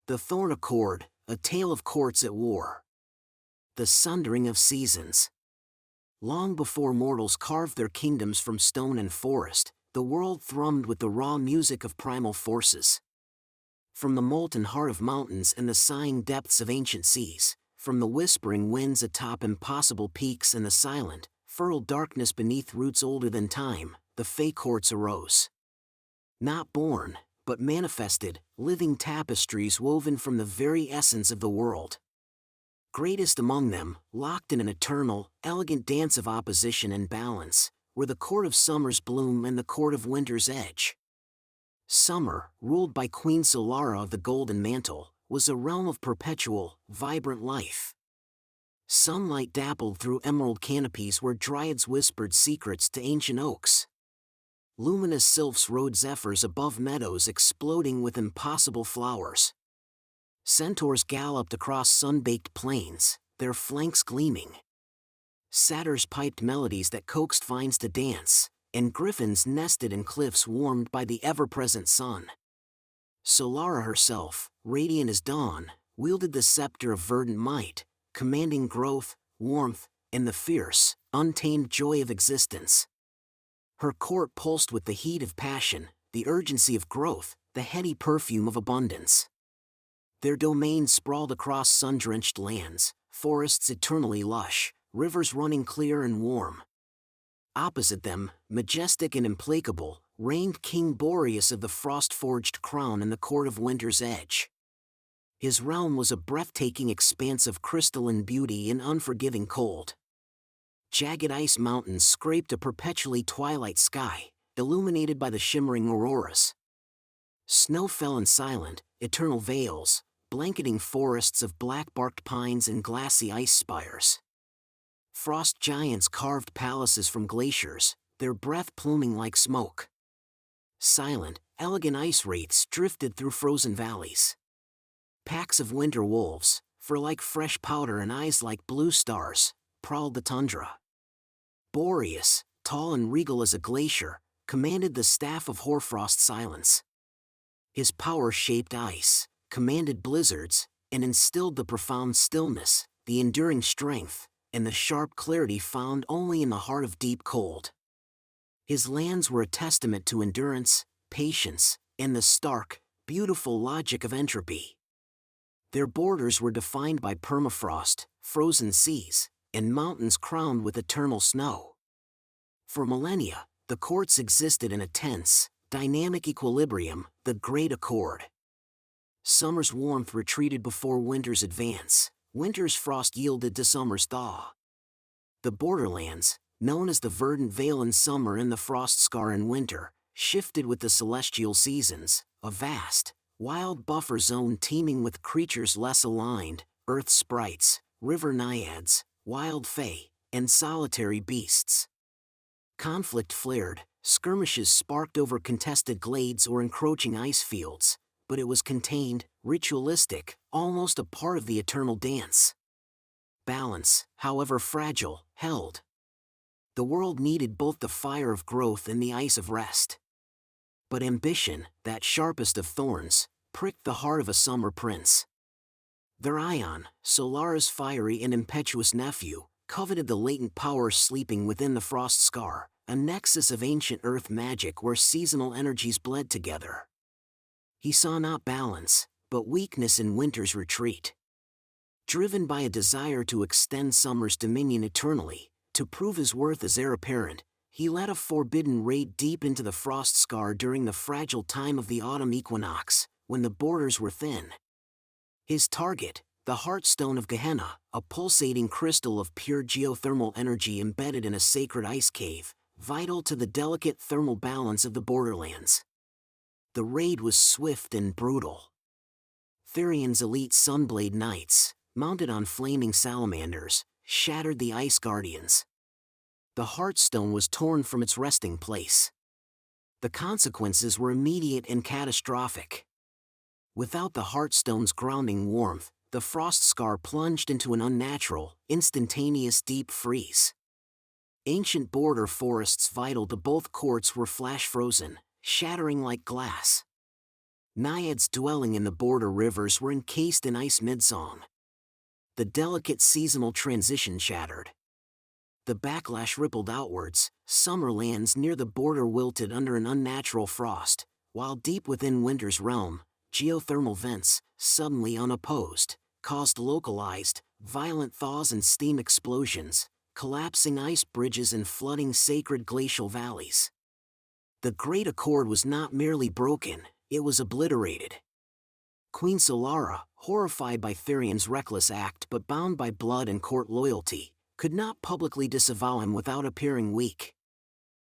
The Thorn Accord, a tale of courts at war. The sundering of seasons. Long before mortals carved their kingdoms from stone and forest, the world thrummed with the raw music of primal forces. From the molten heart of mountains and the sighing depths of ancient seas, from the whispering winds atop impossible peaks and the silent, furrowed darkness beneath roots older than time, the Fey courts arose. Not born, but manifested, living tapestries woven from the very essence of the world. Greatest among them, locked in an eternal, elegant dance of opposition and balance, were the court of summer's bloom and the court of winter's edge. Summer, ruled by Queen Solara of the Golden Mantle, was a realm of perpetual, vibrant life. Sunlight dappled through emerald canopies where dryads whispered secrets to ancient oaks. Luminous sylphs rode zephyrs above meadows exploding with impossible flowers. Centaurs galloped across sun-baked plains, their flanks gleaming. Satyrs piped melodies that coaxed vines to dance, and griffins nested in cliffs warmed by the ever-present sun. Solara herself, radiant as dawn, wielded the scepter of verdant might, commanding growth, warmth, and the fierce, untamed joy of existence. Her court pulsed with the heat of passion, the urgency of growth, the heady perfume of abundance. Their domains sprawled across sun-drenched lands, forests eternally lush, rivers running clear and warm. Opposite them, majestic and implacable, reigned King Boreas of the frost-forged crown in the court of winter's edge. His realm was a breathtaking expanse of crystalline beauty and unforgiving cold. Jagged ice mountains scraped a perpetually twilight sky, illuminated by the shimmering auroras. Snow fell in silent, eternal veils, blanketing forests of black-barked pines and glassy ice spires. Frost giants carved palaces from glaciers, their breath pluming like smoke. Silent, elegant ice wraiths drifted through frozen valleys. Packs of winter wolves, fur like fresh powder and eyes like blue stars, prowled the tundra. Boreas, tall and regal as a glacier, commanded the staff of hoarfrost silence. His power shaped ice, commanded blizzards, and instilled the profound stillness, the enduring strength, and the sharp clarity found only in the heart of deep cold. His lands were a testament to endurance, patience, and the stark, beautiful logic of entropy. Their borders were defined by permafrost, frozen seas, and mountains crowned with eternal snow. For millennia, the courts existed in a tense, dynamic equilibrium, the Great Accord. Summer's warmth retreated before winter's advance, winter's frost yielded to summer's thaw. The borderlands, known as the verdant veil in summer and the frost scar in winter, shifted with the celestial seasons, a vast, wild buffer zone teeming with creatures less aligned, earth sprites, river naiads, wild fae, and solitary beasts. Conflict flared, skirmishes sparked over contested glades or encroaching ice fields, but it was contained, ritualistic, almost a part of the eternal dance. Balance, however fragile, held. The world needed both the fire of growth and the ice of rest. But ambition, that sharpest of thorns, pricked the heart of a summer prince. Their Ion, Solara's fiery and impetuous nephew, coveted the latent power sleeping within the frost scar, a nexus of ancient earth magic where seasonal energies bled together. He saw not balance, but weakness in winter's retreat. Driven by a desire to extend summer's dominion eternally, to prove his worth as heir apparent, he led a forbidden raid deep into the frost scar during the fragile time of the autumn equinox, when the borders were thin. His target, the Heartstone of Gehenna, a pulsating crystal of pure geothermal energy embedded in a sacred ice cave, vital to the delicate thermal balance of the borderlands. The raid was swift and brutal. Therion's elite Sunblade Knights, mounted on flaming salamanders, shattered the Ice Guardians. The Heartstone was torn from its resting place. The consequences were immediate and catastrophic. Without the Heartstone's grounding warmth, the frost scar plunged into an unnatural, instantaneous deep freeze. Ancient border forests vital to both courts were flash-frozen, shattering like glass. Naiads dwelling in the border rivers were encased in ice midsong. The delicate seasonal transition shattered. The backlash rippled outwards, summer lands near the border wilted under an unnatural frost, while deep within winter's realm, geothermal vents, suddenly unopposed, caused localized, violent thaws and steam explosions, collapsing ice bridges and flooding sacred glacial valleys. The Great Accord was not merely broken, it was obliterated. Queen Solara, horrified by Therion's reckless act but bound by blood and court loyalty, could not publicly disavow him without appearing weak.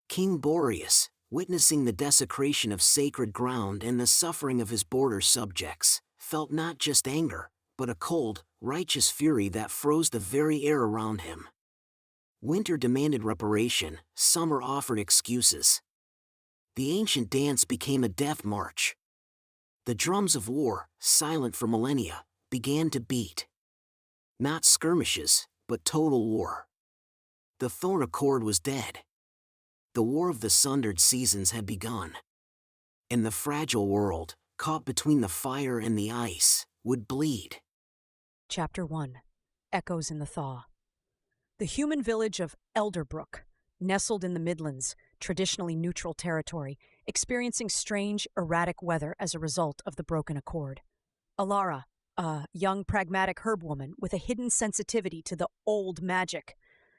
King Boreas, witnessing the desecration of sacred ground and the suffering of his border subjects, felt not just anger, but a cold, righteous fury that froze the very air around him. Winter demanded reparation, summer offered excuses. The ancient dance became a death march. The drums of war, silent for millennia, began to beat. Not skirmishes, but total war. The Thorn Accord was dead. The war of the sundered seasons had begun. And the fragile world, caught between the fire and the ice, would bleed. Chapter 1. Echoes in the Thaw. The human village of Elderbrook, nestled in the Midlands, traditionally neutral territory, experiencing strange, erratic weather as a result of the broken accord. Alara, a young pragmatic herbwoman with a hidden sensitivity to the old magic.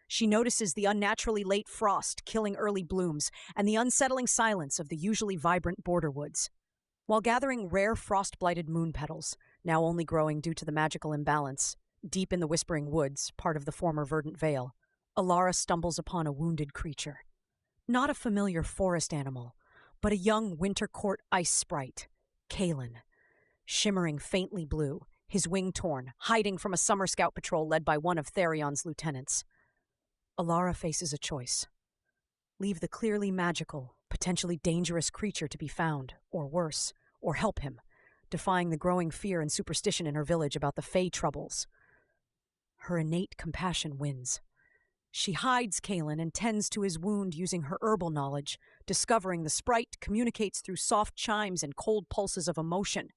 She notices the unnaturally late frost killing early blooms and the unsettling silence of the usually vibrant border woods. While gathering rare frost-blighted moon petals, now only growing due to the magical imbalance, deep in the Whispering Woods, part of the former Verdant Vale, Alara stumbles upon a wounded creature. Not a familiar forest animal, but a young winter court ice sprite, Kalen. Shimmering faintly blue, his wing torn, hiding from a summer scout patrol led by one of Therion's lieutenants. Alara faces a choice. Leave the clearly magical, potentially dangerous creature to be found, or worse, or help him, defying the growing fear and superstition in her village about the Fey troubles. Her innate compassion wins. She hides Kalen and tends to his wound using her herbal knowledge, discovering the sprite communicates through soft chimes and cold pulses of emotion.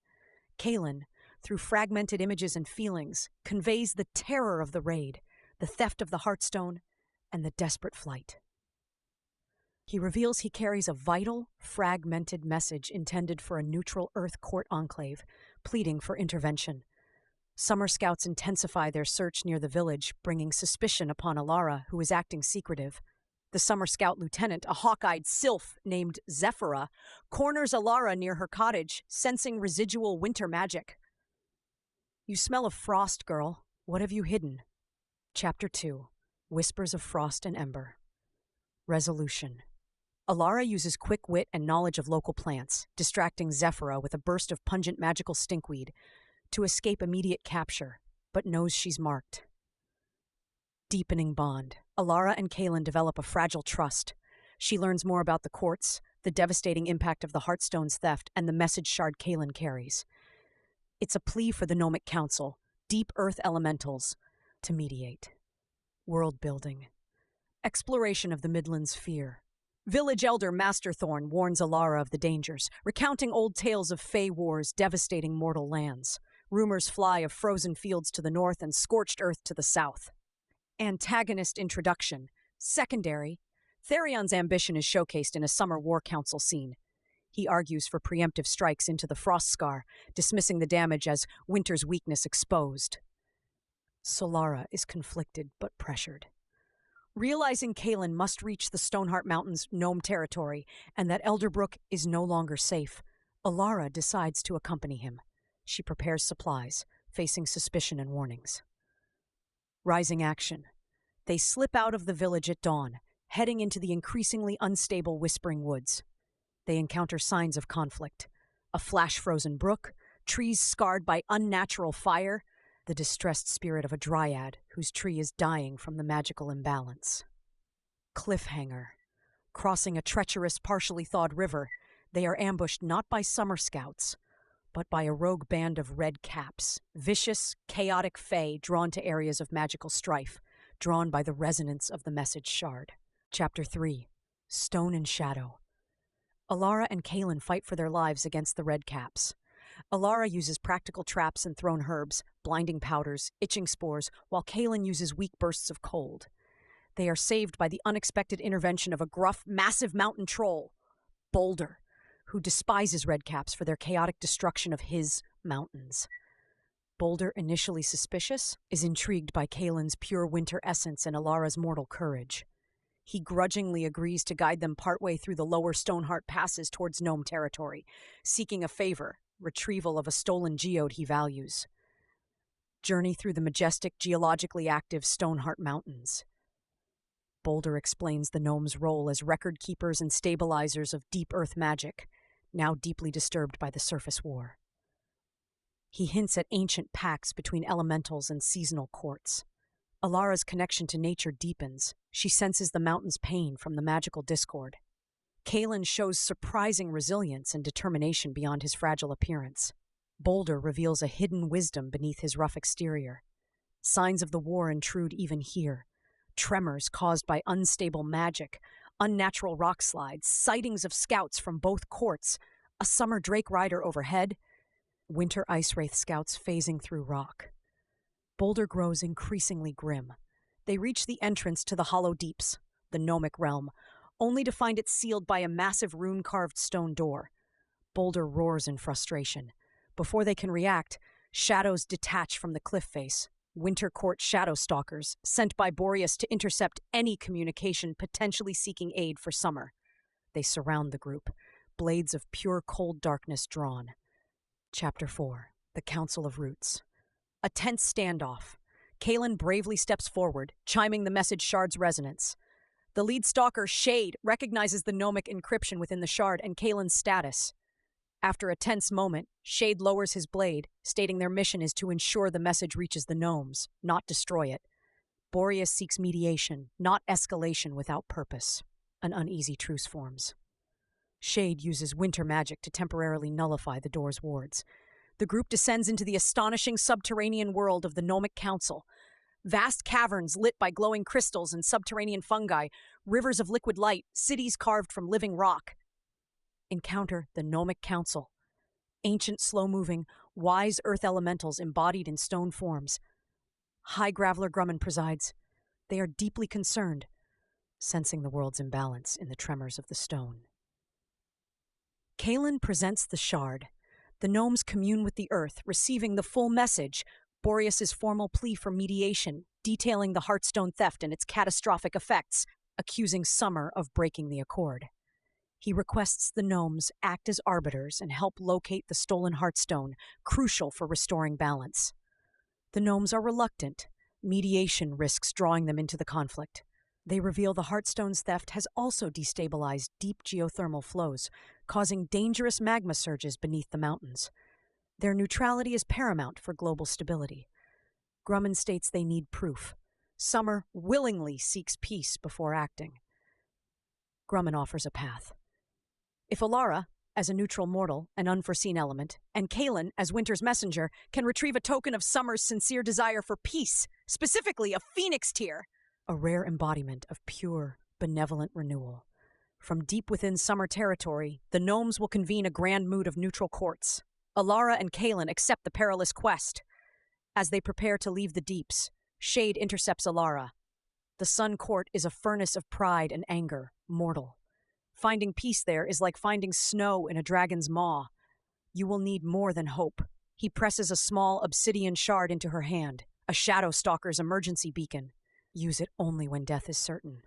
Kalen, through fragmented images and feelings, conveys the terror of the raid, the theft of the Heartstone, and the desperate flight. He reveals he carries a vital, fragmented message intended for a neutral Earth Court enclave, pleading for intervention. Summer scouts intensify their search near the village, bringing suspicion upon Alara, who is acting secretive. The Summer Scout lieutenant, a hawk-eyed sylph named Zephyra, corners Alara near her cottage, sensing residual winter magic. You smell of frost, girl. What have you hidden? Chapter 2. Whispers of Frost and Ember. Resolution. Alara uses quick wit and knowledge of local plants, distracting Zephyra with a burst of pungent magical stinkweed, to escape immediate capture, but knows she's marked. Deepening bond. Alara and Kalen develop a fragile trust. She learns more about the courts, the devastating impact of the Heartstone's theft, and the message shard Kalen carries. It's a plea for the Gnomic Council, deep earth elementals, to mediate. World building. Exploration of the Midlands' fear. Village elder Master Thorn warns Alara of the dangers, recounting old tales of Fey wars devastating mortal lands. Rumors fly of frozen fields to the north and scorched earth to the south. Antagonist introduction. Secondary. Therion's ambition is showcased in a summer war council scene. He argues for preemptive strikes into the frost scar, dismissing the damage as winter's weakness exposed. Solara is conflicted but pressured. Realizing Kalen must reach the Stoneheart Mountains' gnome territory and that Elderbrook is no longer safe, Alara decides to accompany him. She prepares supplies, facing suspicion and warnings. Rising action. They slip out of the village at dawn, heading into the increasingly unstable Whispering Woods. They encounter signs of conflict. A flash-frozen brook, trees scarred by unnatural fire, the distressed spirit of a dryad whose tree is dying from the magical imbalance. Cliffhanger. Crossing a treacherous, partially thawed river, they are ambushed not by summer scouts, but by a rogue band of red caps, vicious, chaotic Fey drawn to areas of magical strife, drawn by the resonance of the message shard. Chapter 3. Stone and Shadow. Alara and Kalen fight for their lives against the red caps. Alara uses practical traps and thrown herbs, blinding powders, itching spores, while Kalen uses weak bursts of cold. They are saved by the unexpected intervention of a gruff, massive mountain troll, Boulder, who despises redcaps for their chaotic destruction of his mountains. Boulder, initially suspicious, is intrigued by Kalen's pure winter essence and Alara's mortal courage. He grudgingly agrees to guide them partway through the lower Stoneheart passes towards Gnome territory, seeking a favor, retrieval of a stolen geode he values. Journey through the majestic, geologically active Stoneheart Mountains. Boulder explains the gnomes' role as record keepers and stabilizers of deep earth magic, now deeply disturbed by the surface war. He hints at ancient pacts between elementals and seasonal courts. Alara's connection to nature deepens. She senses the mountain's pain from the magical discord. Kalen shows surprising resilience and determination beyond his fragile appearance. Boulder reveals a hidden wisdom beneath his rough exterior. Signs of the war intrude even here. Tremors caused by unstable magic, unnatural rock slides, sightings of scouts from both courts, a summer drake rider overhead, winter ice wraith scouts phasing through rock. Boulder grows increasingly grim. They reach the entrance to the Hollow Deeps, the gnomic realm, only to find it sealed by a massive rune-carved stone door. Boulder roars in frustration. Before they can react, shadows detach from the cliff face. Winter Court shadow stalkers, sent by Boreas to intercept any communication potentially seeking aid for summer. They surround the group, blades of pure cold darkness drawn. Chapter 4. The Council of Roots. A tense standoff. Kalen bravely steps forward, chiming the message shard's resonance. The lead stalker, Shade, recognizes the gnomic encryption within the shard and Kalen's status. After a tense moment, Shade lowers his blade, stating their mission is to ensure the message reaches the gnomes, not destroy it. Boreas seeks mediation, not escalation without purpose. An uneasy truce forms. Shade uses winter magic to temporarily nullify the door's wards. The group descends into the astonishing subterranean world of the Gnomic Council. Vast caverns lit by glowing crystals and subterranean fungi, rivers of liquid light, cities carved from living rock. Encounter the Gnomic Council. Ancient, slow-moving, wise earth elementals embodied in stone forms. High Graveler Grumman presides. They are deeply concerned, sensing the world's imbalance in the tremors of the stone. Kalen presents the shard. The gnomes commune with the earth, receiving the full message, Boreas's formal plea for mediation, detailing the Heartstone theft and its catastrophic effects, accusing Summer of breaking the accord. He requests the gnomes act as arbiters and help locate the stolen Heartstone, crucial for restoring balance. The gnomes are reluctant. Mediation risks drawing them into the conflict. They reveal the Heartstone's theft has also destabilized deep geothermal flows, causing dangerous magma surges beneath the mountains. Their neutrality is paramount for global stability. Grumman states they need proof. Summer willingly seeks peace before acting. Grumman offers a path. If Alara, as a neutral mortal, an unforeseen element, and Kalen, as Winter's messenger, can retrieve a token of Summer's sincere desire for peace, specifically a phoenix tear, a rare embodiment of pure, benevolent renewal. From deep within Summer territory, the gnomes will convene a grand mood of neutral courts. Alara and Kalen accept the perilous quest. As they prepare to leave the deeps, Shade intercepts Alara. The Sun Court is a furnace of pride and anger, mortal. Finding peace there is like finding snow in a dragon's maw. You will need more than hope. He presses a small obsidian shard into her hand, a shadow stalker's emergency beacon. Use it only when death is certain.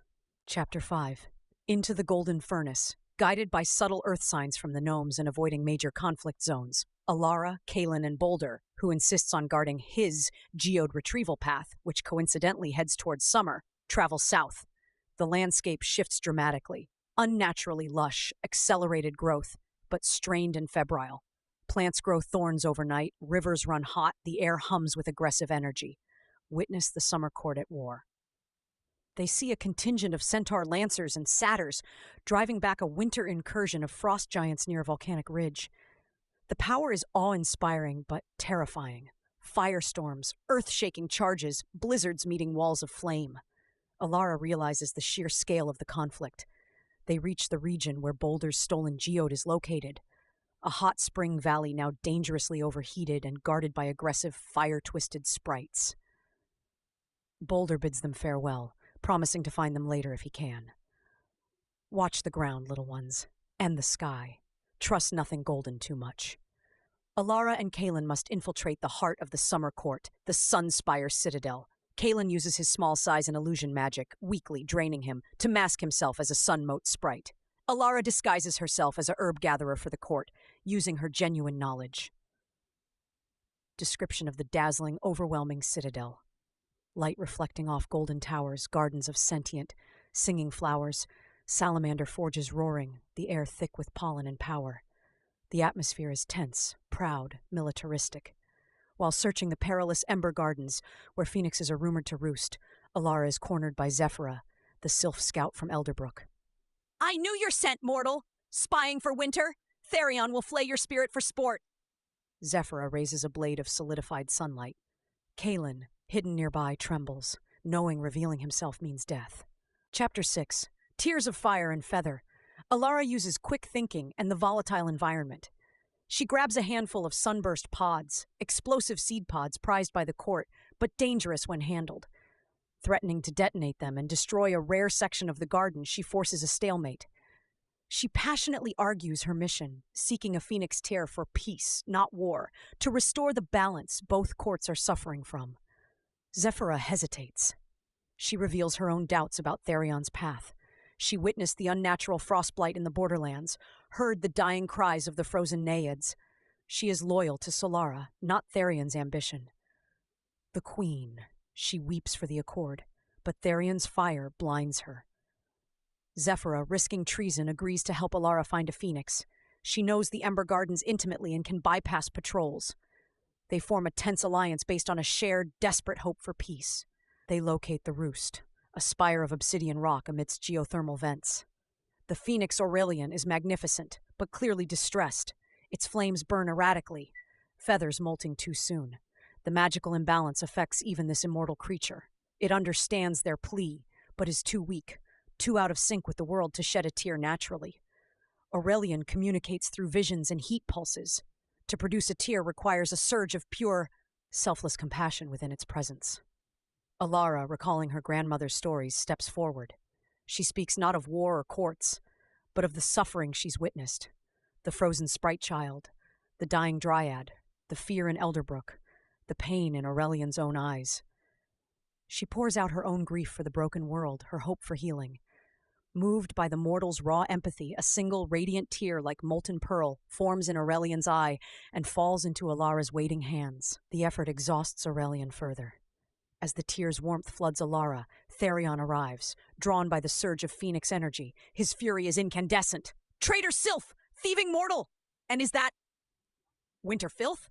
Chapter 5. Into the Golden Furnace. Guided by subtle earth signs from the gnomes and avoiding major conflict zones, Alara, Kalen, and Boulder, who insists on guarding his geode retrieval path, which coincidentally heads towards Summer, travel south. The landscape shifts dramatically. Unnaturally lush, accelerated growth, but strained and febrile. Plants grow thorns overnight, rivers run hot, the air hums with aggressive energy. Witness the Summer Court at war. They see a contingent of centaur lancers and satyrs driving back a winter incursion of frost giants near a volcanic ridge. The power is awe-inspiring but terrifying. Firestorms, earth-shaking charges, blizzards meeting walls of flame. Alara realizes the sheer scale of the conflict. They reach the region where Boulder's stolen geode is located. a hot spring valley now dangerously overheated and guarded by aggressive, fire-twisted sprites. Boulder bids them farewell, promising to find them later if he can. Watch the ground, little ones, and the sky. Trust nothing golden too much. Alara and Kalen must infiltrate the heart of the Summer Court, the Sunspire Citadel. Kalen uses his small size and illusion magic, weakly draining him, to mask himself as a Sunmote sprite. Alara disguises herself as a herb gatherer for the court, using her genuine knowledge. Description of the dazzling, overwhelming citadel. Light reflecting off golden towers, gardens of sentient, singing flowers, salamander forges roaring, the air thick with pollen and power. The atmosphere is tense, proud, militaristic. While searching the perilous Ember Gardens, where phoenixes are rumored to roost, Alara is cornered by Zephyra, the sylph scout from Elderbrook. "I knew your scent, mortal! Spying for winter? Therion will flay your spirit for sport!" Zephyra raises a blade of solidified sunlight. Kalen, hidden nearby, trembles, knowing revealing himself means death. Chapter 6. Tears of Fire and Feather. Alara uses quick thinking and the volatile environment. She grabs a handful of sunburst pods, explosive seed pods prized by the court, but dangerous when handled. Threatening to detonate them and destroy a rare section of the garden, she forces a stalemate. She passionately argues her mission, seeking a phoenix tear for peace, not war, to restore the balance both courts are suffering from. Zephyra hesitates. She reveals her own doubts about Therion's path. She witnessed the unnatural frostblight in the borderlands, heard the dying cries of the frozen naiads. She is loyal to Solara, not Therion's ambition. The queen. She weeps for the Accord, but Therion's fire blinds her. Zephyra, risking treason, agrees to help Alara find a phoenix. She knows the Ember Gardens intimately and can bypass patrols. They form a tense alliance based on a shared, desperate hope for peace. They locate the Roost, a spire of obsidian rock amidst geothermal vents. The Phoenix Aurelian is magnificent, but clearly distressed. Its flames burn erratically, feathers molting too soon. The magical imbalance affects even this immortal creature. It understands their plea, but is too weak, too out of sync with the world to shed a tear naturally. Aurelian communicates through visions and heat pulses. To produce a tear requires a surge of pure, selfless compassion within its presence. Alara, recalling her grandmother's stories, steps forward. She speaks not of war or courts, but of the suffering she's witnessed. The frozen sprite child, the dying dryad, the fear in Elderbrook, the pain in Aurelian's own eyes. She pours out her own grief for the broken world, her hope for healing. Moved by the mortal's raw empathy, a single radiant tear like molten pearl forms in Aurelian's eye and falls into Alara's waiting hands. The effort exhausts Aurelian further. As the tear's warmth floods Alara, Therion arrives, drawn by the surge of phoenix energy. His fury is incandescent. "Traitor Sylph! Thieving mortal! And is that winter filth?"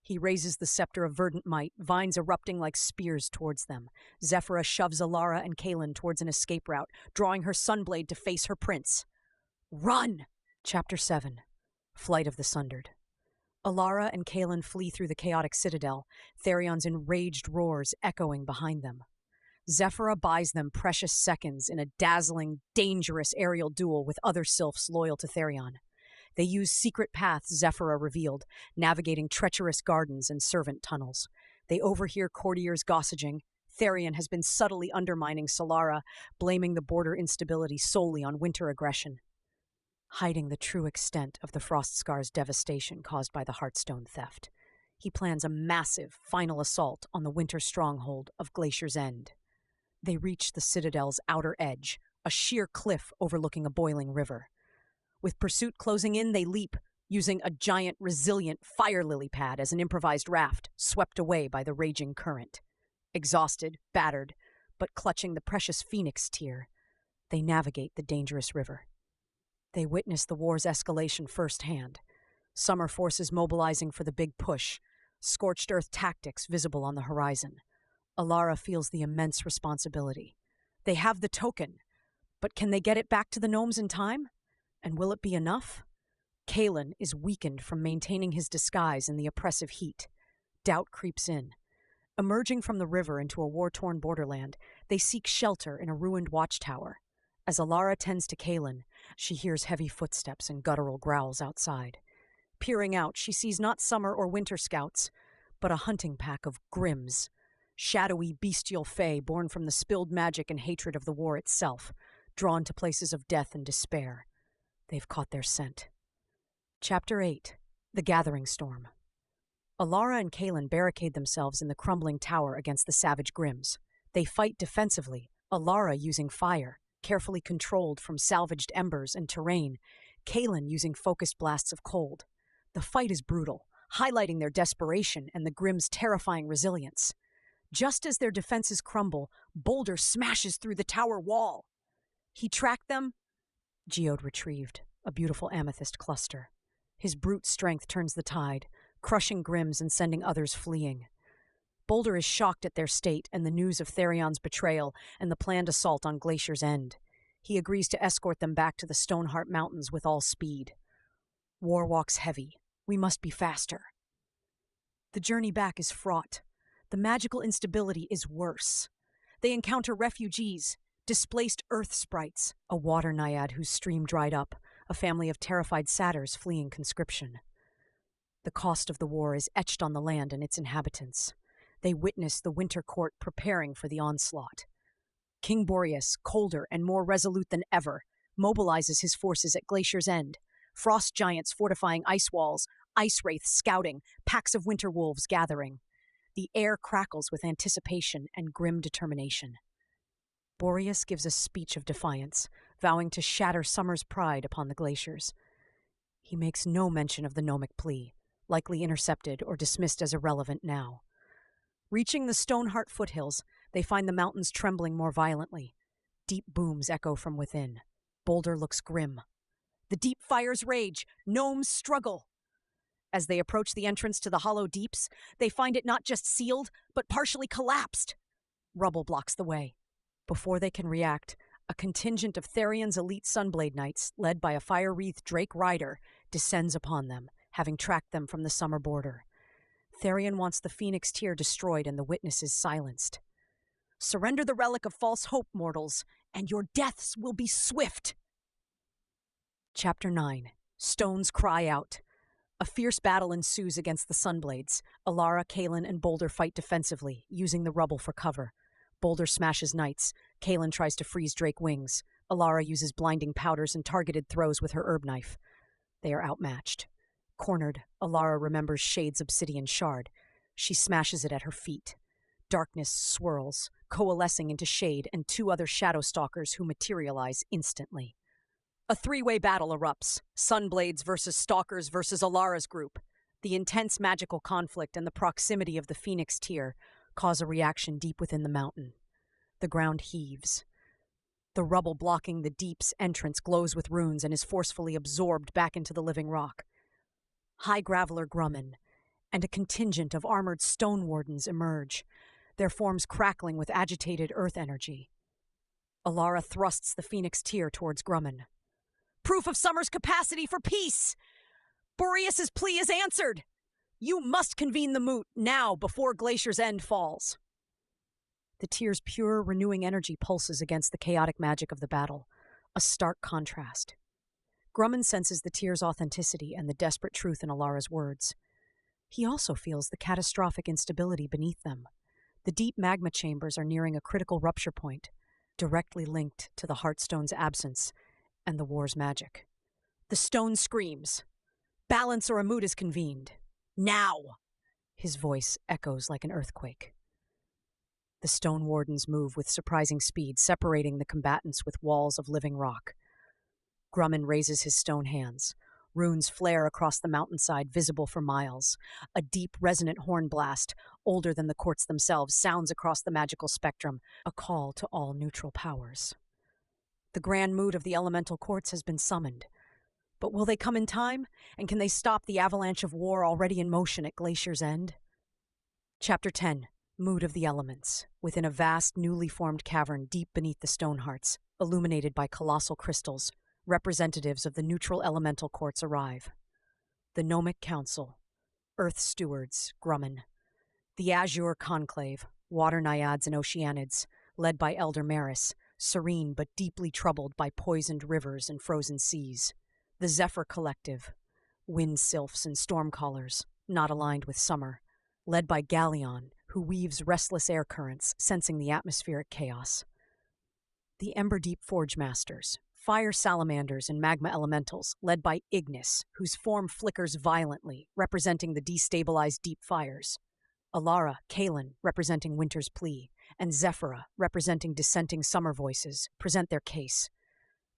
He raises the scepter of verdant might, vines erupting like spears towards them. Zephyra shoves Alara and Kalen towards an escape route, drawing her sunblade to face her prince. "Run!" Chapter 7. Flight of the Sundered. Alara and Kalen flee through the chaotic citadel, Therion's enraged roars echoing behind them. Zephyra buys them precious seconds in a dazzling, dangerous aerial duel with other sylphs loyal to Therion. They use secret paths Zephyra revealed, navigating treacherous gardens and servant tunnels. They overhear courtiers gossiping. Therion has been subtly undermining Solara, blaming the border instability solely on winter aggression. Hiding the true extent of the Frostscar's devastation caused by the Heartstone theft, he plans a massive final assault on the winter stronghold of Glacier's End. They reach the citadel's outer edge, a sheer cliff overlooking a boiling river. With pursuit closing in, they leap, using a giant, resilient fire lily pad as an improvised raft, swept away by the raging current. Exhausted, battered, but clutching the precious phoenix tear, they navigate the dangerous river. They witness the war's escalation firsthand. Summer forces mobilizing for the big push, scorched earth tactics visible on the horizon. Alara feels the immense responsibility. They have the token, but can they get it back to the gnomes in time? And will it be enough? Kalen is weakened from maintaining his disguise in the oppressive heat. Doubt creeps in. Emerging from the river into a war-torn borderland, they seek shelter in a ruined watchtower. As Alara tends to Kalen, she hears heavy footsteps and guttural growls outside. Peering out, she sees not summer or winter scouts, but a hunting pack of Grims, shadowy bestial fae born from the spilled magic and hatred of the war itself, drawn to places of death and despair. They've caught their scent. Chapter 8. The Gathering Storm. Alara and Kaelin barricade themselves in the crumbling tower against the savage Grims. They fight defensively, Alara using fire, carefully controlled from salvaged embers and terrain, Kaelin using focused blasts of cold. The fight is brutal, highlighting their desperation and the Grims' terrifying resilience. Just as their defenses crumble, Boulder smashes through the tower wall. He tracked them? Geode retrieved, a beautiful amethyst cluster. His brute strength turns the tide, crushing Grims and sending others fleeing. Boulder is shocked at their state and the news of Therion's betrayal and the planned assault on Glacier's End. He agrees to escort them back to the Stoneheart Mountains with all speed. War walks heavy. We must be faster. The journey back is fraught. The magical instability is worse. They encounter refugees, displaced earth sprites, a water naiad whose stream dried up, a family of terrified satyrs fleeing conscription. The cost of the war is etched on the land and its inhabitants. They witness the winter court preparing for the onslaught. King Boreas, colder and more resolute than ever, mobilizes his forces at Glacier's End. Frost giants fortifying ice walls, ice wraiths scouting, packs of winter wolves gathering. The air crackles with anticipation and grim determination. Boreas gives a speech of defiance, vowing to shatter summer's pride upon the glaciers. He makes no mention of the gnomic plea, likely intercepted or dismissed as irrelevant now. Reaching the Stoneheart foothills, they find the mountains trembling more violently. Deep booms echo from within. Boulder looks grim. The deep fires rage. Gnomes struggle. As they approach the entrance to the hollow deeps, they find it not just sealed, but partially collapsed. Rubble blocks the way. Before they can react, a contingent of Therion's elite Sunblade Knights, led by a fire-wreathed Drake Rider, descends upon them, having tracked them from the summer border. Therion wants the Phoenix Tear destroyed and the witnesses silenced. Surrender the relic of false hope, mortals, and your deaths will be swift. Chapter 9. Stones Cry Out. A fierce battle ensues against the Sunblades. Alara, Kaelin, and Boulder fight defensively, using the rubble for cover. Boulder smashes knights. Kaelin tries to freeze Drake wings. Alara uses blinding powders and targeted throws with her herb knife. They are outmatched. Cornered, Alara remembers Shade's obsidian shard. She smashes it at her feet. Darkness swirls, coalescing into Shade and two other shadow stalkers who materialize instantly. A three-way battle erupts. Sunblades versus Stalkers versus Alara's group. The intense magical conflict and the proximity of the Phoenix Tear cause a reaction deep within the mountain. The ground heaves. The rubble blocking the deep's entrance glows with runes and is forcefully absorbed back into the living rock. High Graveler Grumman and a contingent of armored stone wardens emerge, their forms crackling with agitated earth energy. Alara thrusts the Phoenix Tear towards Grumman. Proof of Summer's capacity for peace! Boreas's plea is answered! You must convene the moot now before Glacier's End falls. The Tear's pure, renewing energy pulses against the chaotic magic of the battle, a stark contrast. Grumman senses the Tear's authenticity and the desperate truth in Alara's words. He also feels the catastrophic instability beneath them. The deep magma chambers are nearing a critical rupture point, directly linked to the Heartstone's absence and the war's magic. The stone screams. Balance or a moot is convened. Now! His voice echoes like an earthquake. The stone wardens move with surprising speed, separating the combatants with walls of living rock. Grumman raises his stone hands. Runes flare across the mountainside, visible for miles. A deep, resonant horn blast, older than the courts themselves, sounds across the magical spectrum, a call to all neutral powers. The grand mood of the elemental courts has been summoned. But will they come in time? And can they stop the avalanche of war already in motion at Glacier's End? Chapter 10. Mood of the Elements. Within a vast, newly formed cavern deep beneath the Stonehearts, illuminated by colossal crystals, representatives of the neutral elemental courts arrive. The Gnomic Council, Earth Stewards, Grumman. The Azure Conclave, Water Naiads and Oceanids, led by Elder Maris, serene but deeply troubled by poisoned rivers and frozen seas. The Zephyr Collective, wind sylphs and stormcallers, not aligned with summer, led by Galleon, who weaves restless air currents, sensing the atmospheric chaos. The Emberdeep Forge Masters, fire salamanders and magma elementals, led by Ignis, whose form flickers violently, representing the destabilized deep fires. Alara, Kalen, representing Winter's plea, and Zephyra, representing dissenting summer voices, present their case.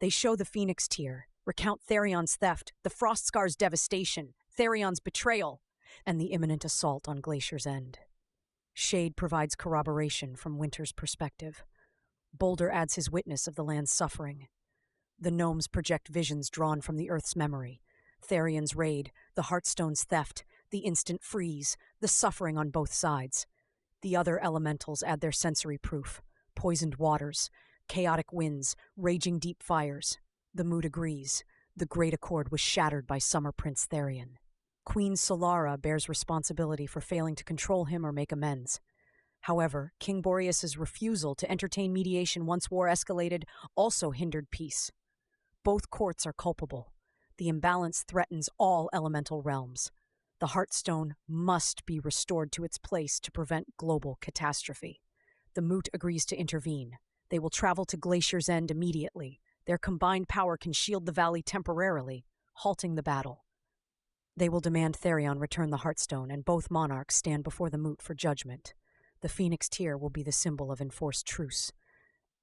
They show the Phoenix tier, recount Therion's theft, the Frostscar's devastation, Therion's betrayal, and the imminent assault on Glacier's End. Shade provides corroboration from Winter's perspective. Boulder adds his witness of the land's suffering. The gnomes project visions drawn from the Earth's memory. Therion's raid, the Heartstone's theft, the instant freeze, the suffering on both sides. The other elementals add their sensory proof. Poisoned waters, chaotic winds, raging deep fires. The mood agrees. The Great Accord was shattered by Summer Prince Therion. Queen Solara bears responsibility for failing to control him or make amends. However, King Boreas's refusal to entertain mediation once war escalated also hindered peace. Both courts are culpable. The imbalance threatens all elemental realms. The Heartstone must be restored to its place to prevent global catastrophe. The Moot agrees to intervene. They will travel to Glacier's End immediately. Their combined power can shield the valley temporarily, halting the battle. They will demand Therion return the Heartstone, and both monarchs stand before the Moot for judgment. The Phoenix tier will be the symbol of enforced truce.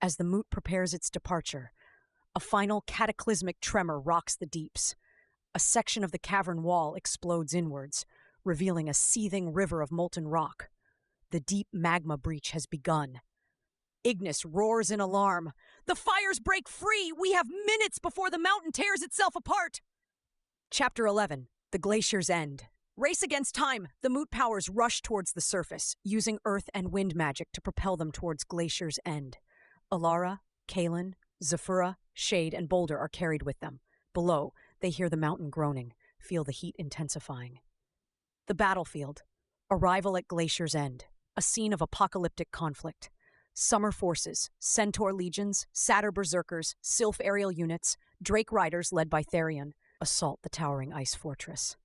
As the Moot prepares its departure, a final cataclysmic tremor rocks the deeps. A section of the cavern wall explodes inwards, revealing a seething river of molten rock. The deep magma breach has begun. Ignis roars in alarm. "The fires break free! We have minutes before the mountain tears itself apart!" Chapter 11. The Glacier's End. Race against time, the Moot powers rush towards the surface, using earth and wind magic to propel them towards Glacier's End. Alara, Kalen, Zephyra, Shade, and Boulder are carried with them. Below, they hear the mountain groaning, feel the heat intensifying. The battlefield. Arrival at Glacier's End, a scene of apocalyptic conflict. Summer forces, Centaur legions, Satyr berserkers, Sylph aerial units, Drake riders led by Therion, assault the towering ice fortress.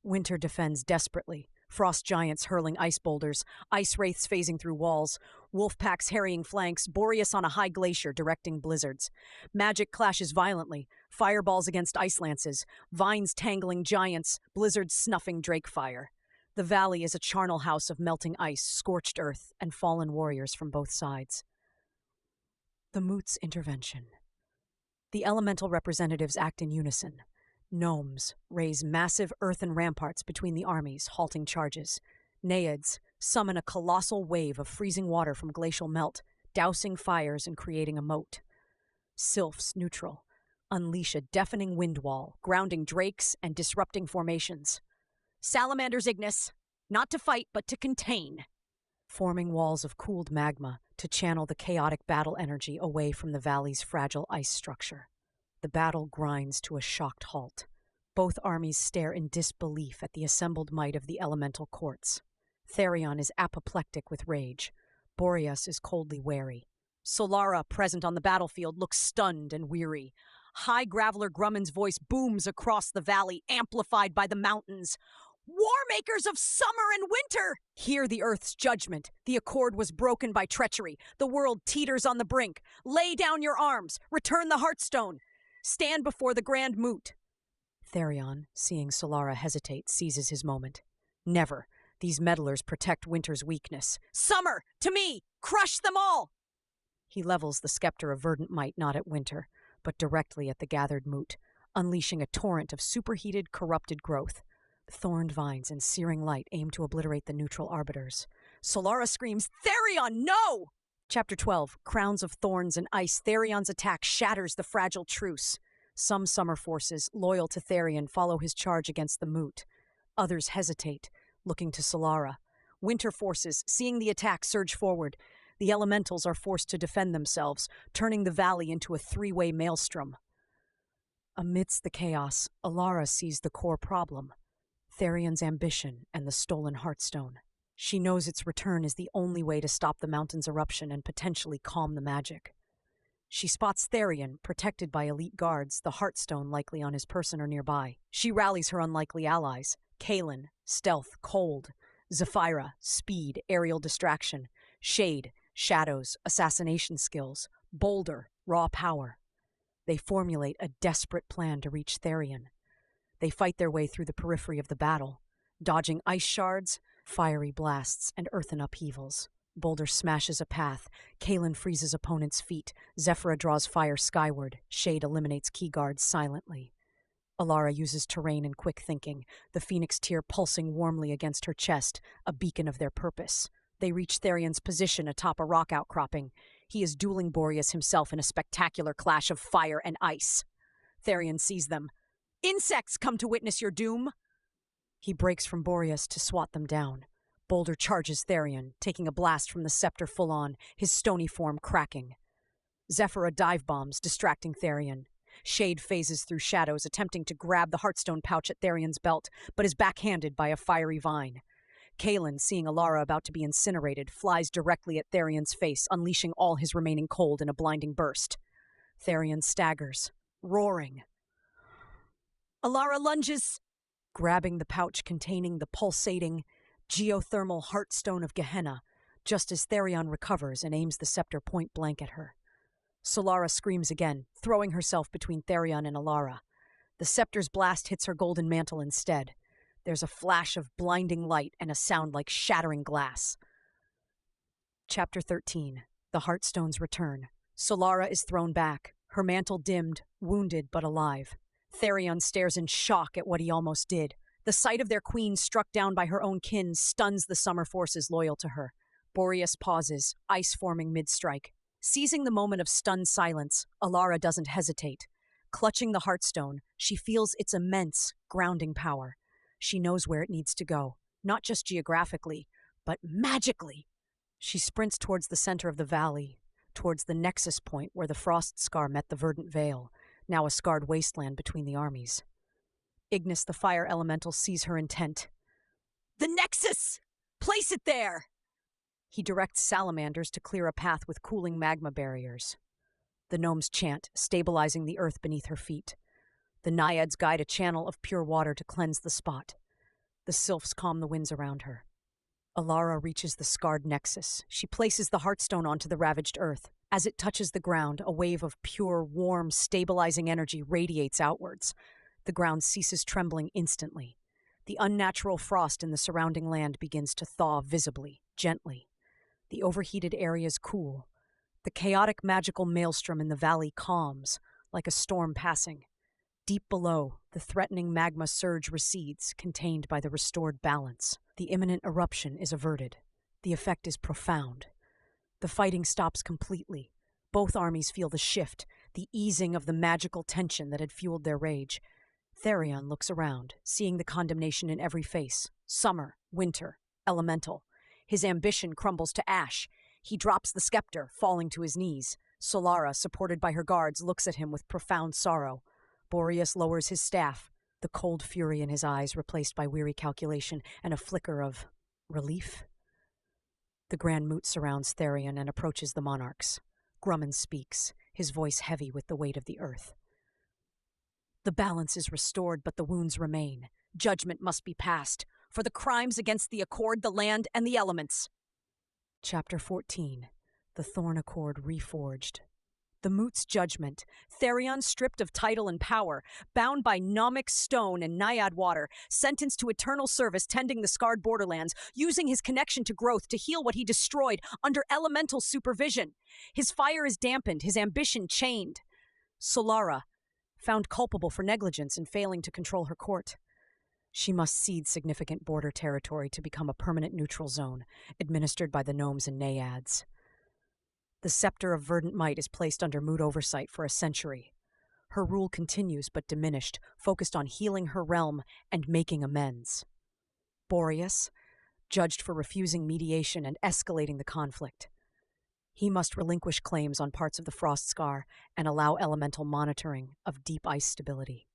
Winter defends desperately, frost giants hurling ice boulders, ice wraiths phasing through walls, wolf packs harrying flanks, Boreas on a high glacier directing blizzards. Magic clashes violently, fireballs against ice lances, vines tangling giants, blizzards snuffing drake fire. The valley is a charnel house of melting ice, scorched earth, and fallen warriors from both sides. The Moot's intervention. The elemental representatives act in unison. Gnomes raise massive earthen ramparts between the armies, halting charges. Naiads summon a colossal wave of freezing water from glacial melt, dousing fires and creating a moat. Sylphs, neutral, unleash a deafening wind wall, grounding drakes and disrupting formations. Salamanders, Ignis, not to fight but to contain. Forming walls of cooled magma to channel the chaotic battle energy away from the valley's fragile ice structure. The battle grinds to a shocked halt. Both armies stare in disbelief at the assembled might of the elemental courts. Therion is apoplectic with rage. Boreas is coldly wary. Solara, present on the battlefield, looks stunned and weary. High Graveler Grumman's voice booms across the valley, amplified by the mountains. "Warmakers of summer and winter! Hear the Earth's judgment. The Accord was broken by treachery. The world teeters on the brink. Lay down your arms. Return the Heartstone. Stand before the Grand Moot." Therion, seeing Solara hesitate, seizes his moment. Never. These meddlers protect Winter's weakness. "Summer! To me! Crush them all!" He levels the scepter of verdant might not at Winter, but directly at the gathered Moot, unleashing a torrent of superheated, corrupted growth. Thorned vines and searing light aim to obliterate the neutral arbiters. Solara screams, "Therion, no!" Chapter 12. Crowns of Thorns and Ice. Therion's attack shatters the fragile truce. Some summer forces, loyal to Therion, follow his charge against the Moot. Others hesitate, looking to Solara. Winter forces, seeing the attack, surge forward. The elementals are forced to defend themselves, turning the valley into a three-way maelstrom. Amidst the chaos, Alara sees the core problem: Therion's ambition and the stolen Heartstone. She knows its return is the only way to stop the mountain's eruption and potentially calm the magic. She spots Therion, protected by elite guards, the Heartstone likely on his person or nearby. She rallies her unlikely allies. Kaelin, stealth, cold. Zephyra, speed, aerial distraction. Shade, shadows, assassination skills. Boulder, raw power. They formulate a desperate plan to reach Therion. They fight their way through the periphery of the battle, dodging ice shards, fiery blasts, and earthen upheavals. Boulder smashes a path. Kaelin freezes opponents' feet. Zephyra draws fire skyward. Shade eliminates key guards silently. Alara uses terrain and quick thinking, the phoenix tear pulsing warmly against her chest, a beacon of their purpose. They reach Therion's position atop a rock outcropping. He is dueling Boreas himself in a spectacular clash of fire and ice. Therion sees them. "Insects come to witness your doom!" He breaks from Boreas to swat them down. Boulder charges Therion, taking a blast from the scepter full on, his stony form cracking. Zephyra dive bombs, distracting Therion. Shade phases through shadows, attempting to grab the Heartstone pouch at Therion's belt, but is backhanded by a fiery vine. Kaelin, seeing Alara about to be incinerated, flies directly at Therion's face, unleashing all his remaining cold in a blinding burst. Therion staggers, roaring. Alara lunges, grabbing the pouch containing the pulsating, geothermal Heartstone of Gehenna, just as Therion recovers and aims the scepter point blank at her. Solara screams again, throwing herself between Therion and Alara. The scepter's blast hits her golden mantle instead. There's a flash of blinding light and a sound like shattering glass. Chapter 13. The Heartstone's Return. Solara is thrown back, her mantle dimmed, wounded but alive. Therion stares in shock at what he almost did. The sight of their queen struck down by her own kin stuns the summer forces loyal to her. Boreas pauses, ice forming mid-strike. Seizing the moment of stunned silence, Alara doesn't hesitate. Clutching the Heartstone, she feels its immense, grounding power. She knows where it needs to go, not just geographically, but magically. She sprints towards the center of the valley, towards the nexus point where the frost scar met the verdant vale, now a scarred wasteland between the armies. Ignis, the fire elemental, sees her intent. "The nexus! Place it there!" He directs salamanders to clear a path with cooling magma barriers. The gnomes chant, stabilizing the earth beneath her feet. The naiads guide a channel of pure water to cleanse the spot. The sylphs calm the winds around her. Alara reaches the scarred nexus. She places the Heartstone onto the ravaged earth. As it touches the ground, a wave of pure, warm, stabilizing energy radiates outwards. The ground ceases trembling instantly. The unnatural frost in the surrounding land begins to thaw visibly, gently. The overheated areas cool. The chaotic magical maelstrom in the valley calms, like a storm passing. Deep below, the threatening magma surge recedes, contained by the restored balance. The imminent eruption is averted. The effect is profound. The fighting stops completely. Both armies feel the shift, the easing of the magical tension that had fueled their rage. Therion looks around, seeing the condemnation in every face. Summer, winter, elemental. His ambition crumbles to ash. He drops the scepter, falling to his knees. Solara, supported by her guards, looks at him with profound sorrow. Boreas lowers his staff, the cold fury in his eyes replaced by weary calculation and a flicker of relief. The Grand Moot surrounds Therion and approaches the monarchs. Grumman speaks, his voice heavy with the weight of the earth. "The balance is restored, but the wounds remain. Judgment must be passed for the crimes against the Accord, the land, and the elements." Chapter 14. The Thorn Accord Reforged. The Moot's judgment. Therion, stripped of title and power, bound by gnomic stone and naiad water, sentenced to eternal service tending the scarred borderlands, using his connection to growth to heal what he destroyed under elemental supervision. His fire is dampened, his ambition chained. Solara, found culpable for negligence in failing to control her court. She must cede significant border territory to become a permanent neutral zone, administered by the gnomes and naiads. The scepter of verdant might is placed under Moot oversight for a century. Her rule continues but diminished, focused on healing her realm and making amends. Boreas, judged for refusing mediation and escalating the conflict. He must relinquish claims on parts of the frost scar and allow elemental monitoring of deep ice stability.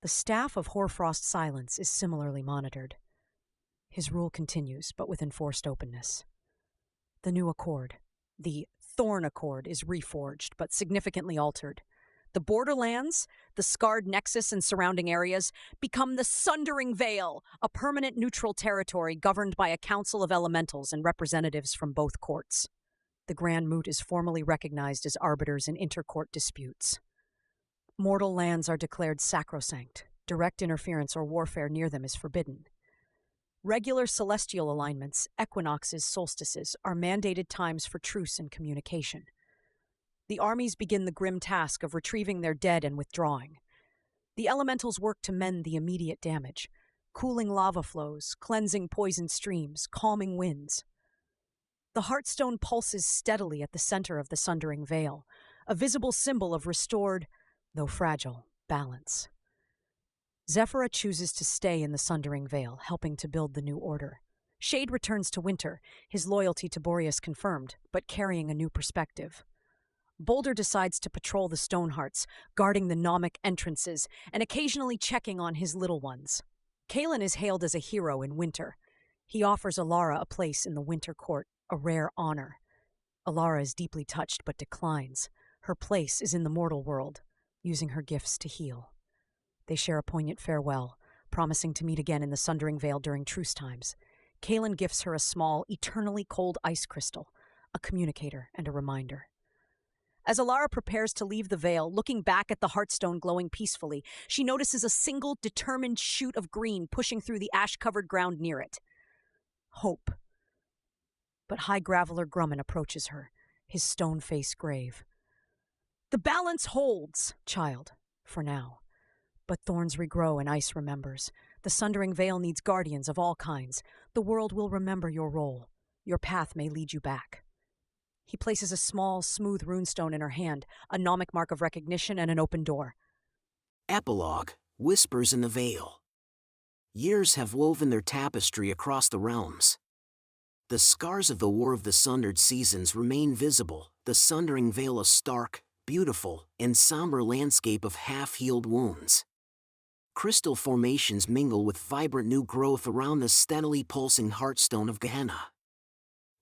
The staff of Hoarfrost Silence is similarly monitored. His rule continues, but with enforced openness. The new Accord. The Thorn Accord is reforged, but significantly altered. The borderlands, the scarred nexus and surrounding areas, become the Sundering Vale, a permanent neutral territory governed by a council of elementals and representatives from both courts. The Grand Moot is formally recognized as arbiters in intercourt disputes. Mortal lands are declared sacrosanct. Direct interference or warfare near them is forbidden. Regular celestial alignments, equinoxes, solstices, are mandated times for truce and communication. The armies begin the grim task of retrieving their dead and withdrawing. The elementals work to mend the immediate damage, cooling lava flows, cleansing poisoned streams, calming winds. The Heartstone pulses steadily at the center of the Sundering Vale, a visible symbol of restored, though fragile, balance. Zephyra chooses to stay in the Sundering Vale, helping to build the new order. Shade returns to Winter, his loyalty to Boreas confirmed, but carrying a new perspective. Boulder decides to patrol the Stonehearts, guarding the gnomic entrances and occasionally checking on his little ones. Kalen is hailed as a hero in Winter. He offers Alara a place in the Winter Court, a rare honor. Alara is deeply touched but declines. Her place is in the mortal world, using her gifts to heal. They share a poignant farewell, promising to meet again in the Sundering Vale during truce times. Kalen gifts her a small, eternally cold ice crystal, a communicator and a reminder. As Alara prepares to leave the Vale, looking back at the Heartstone glowing peacefully, she notices a single, determined shoot of green pushing through the ash-covered ground near it. Hope. But High Graveler Grumman approaches her, his stone face grave. The balance holds, child, for now. But thorns regrow and ice remembers. The Sundering Vale needs guardians of all kinds. The world will remember your role. Your path may lead you back. He places a small, smooth runestone in her hand, a gnomic mark of recognition and an open door. Epilogue, Whispers in the Vale. Years have woven their tapestry across the realms. The scars of the War of the Sundered Seasons remain visible, the Sundering Vale a stark, beautiful, and somber landscape of half-healed wounds. Crystal formations mingle with vibrant new growth around the steadily pulsing Heartstone of Gehenna.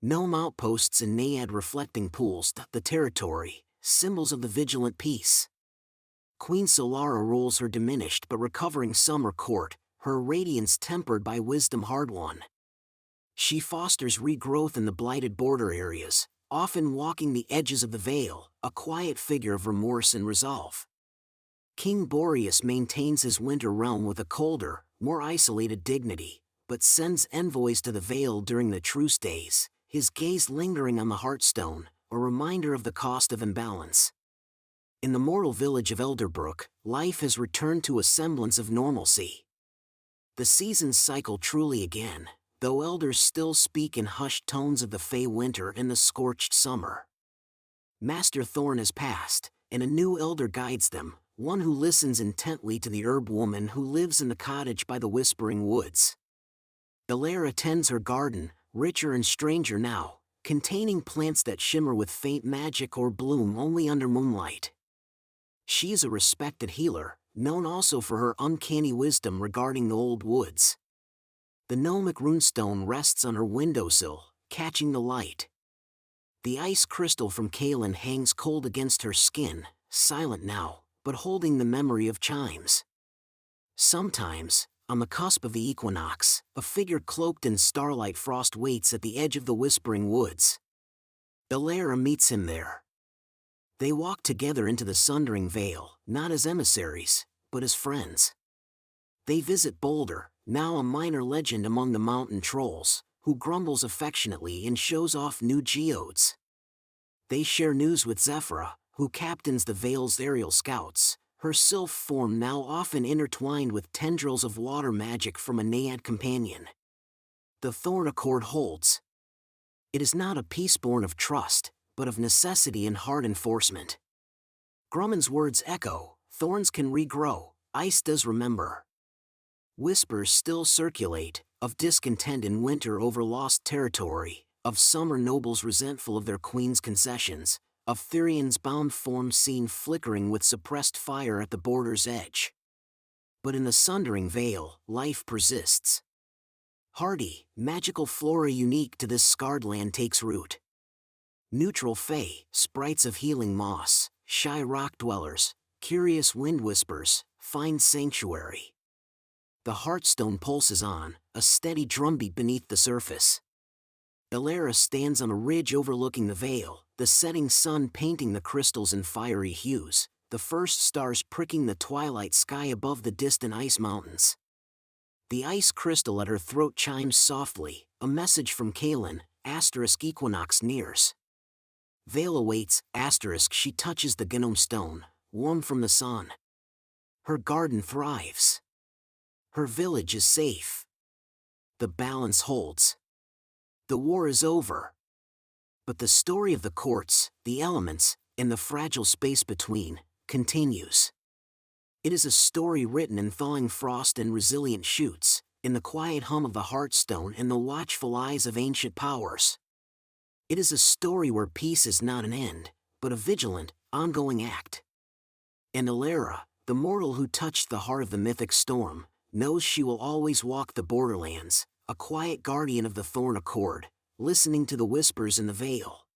Gnome outposts and naiad reflecting pools dot the territory, symbols of the vigilant peace. Queen Solara rules her diminished but recovering summer court, her radiance tempered by wisdom hard-won. She fosters regrowth in the blighted border areas, often walking the edges of the Vale, a quiet figure of remorse and resolve. King Boreas maintains his winter realm with a colder, more isolated dignity, but sends envoys to the Vale during the truce days, his gaze lingering on the Heartstone, a reminder of the cost of imbalance. In the mortal village of Elderbrook, life has returned to a semblance of normalcy. The seasons cycle truly again, though elders still speak in hushed tones of the Fey winter and the scorched summer. Master Thorn has passed, and a new elder guides them, one who listens intently to the herb woman who lives in the cottage by the Whispering Woods. Alara tends her garden, richer and stranger now, containing plants that shimmer with faint magic or bloom only under moonlight. She is a respected healer, known also for her uncanny wisdom regarding the old woods. The gnomic runestone rests on her windowsill, catching the light. The ice crystal from Kalen hangs cold against her skin, silent now, but holding the memory of chimes. Sometimes, on the cusp of the equinox, a figure cloaked in starlight frost waits at the edge of the Whispering Woods. Alara meets him there. They walk together into the Sundering Vale, not as emissaries, but as friends. They visit Boulder, now a minor legend among the mountain trolls, who grumbles affectionately and shows off new geodes. They share news with Zephyra, who captains the Vale's aerial scouts, her sylph form now often intertwined with tendrils of water magic from a naiad companion. The Thorn Accord holds. It is not a peace born of trust, but of necessity and hard enforcement. Grumman's words echo, thorns can regrow, ice does remember. Whispers still circulate, of discontent in winter over lost territory, of summer nobles resentful of their queen's concessions, of Therian's bound form seen flickering with suppressed fire at the border's edge. But in the Sundering Vale, life persists. Hardy, magical flora unique to this scarred land takes root. Neutral fae, sprites of healing moss, shy rock dwellers, curious wind whispers, find sanctuary. The Heartstone pulses on, a steady drumbeat beneath the surface. Elara stands on a ridge overlooking the vale, the setting sun painting the crystals in fiery hues, the first stars pricking the twilight sky above the distant ice mountains. The ice crystal at her throat chimes softly, a message from Kalin, * equinox nears. Vale awaits, * she touches the Gnome stone, warm from the sun. Her garden thrives. Her village is safe. The balance holds. The war is over. But the story of the courts, the elements, and the fragile space between, continues. It is a story written in thawing frost and resilient shoots, in the quiet hum of the Heartstone and the watchful eyes of ancient powers. It is a story where peace is not an end, but a vigilant, ongoing act. And Elara, the mortal who touched the heart of the mythic storm, knows she will always walk the borderlands, a quiet guardian of the Thorn Accord, listening to the whispers in the vale.